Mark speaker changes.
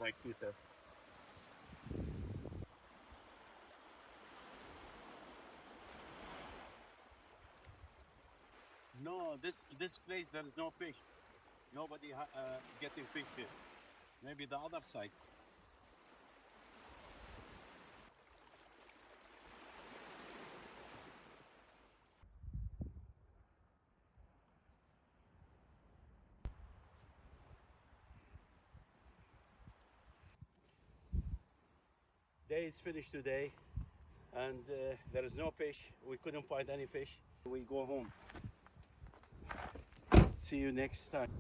Speaker 1: my Q-tip. No, this place there is no fish. Nobody getting fish here. Maybe the other side. Day is finished today, and there is no fish. We couldn't find any fish. We go home. See you next time.